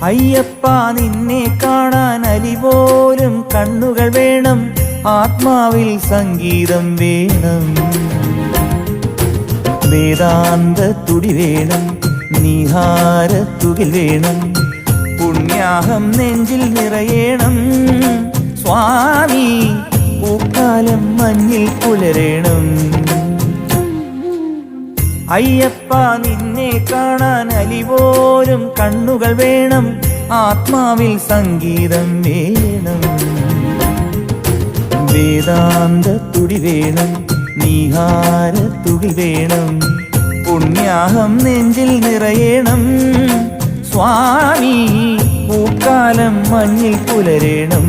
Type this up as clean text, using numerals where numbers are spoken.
അയ്യപ്പ നിന്നെ കാണാൻ അലിപോലും കണ്ണുകൾ വേണം, ആത്മാവിൽ സംഗീതം വേണം. വേദാന്ത തുടി വേണം, നീഹാരത്തുകിൽ വേണം, പുണ്യാഹം നെഞ്ചിൽ നിറയേണം. സ്വാമി പൂക്കാലം മഞ്ഞിൽ പുലരേണം. അയ്യപ്പ നിന്നെ കാണാൻ അലിപോലും കണ്ണുകൾ വേണം, ആത്മാവിൽ സംഗീതം വേണം. വേദാന്ത തുടി വേണം, നീഹാരത്തുകിൽ വേണം, പുണ്യാഹം നെഞ്ചിൽ നിറയേണം. സ്വാമി പൂക്കാലം മഞ്ഞിൽ പുലരേണം.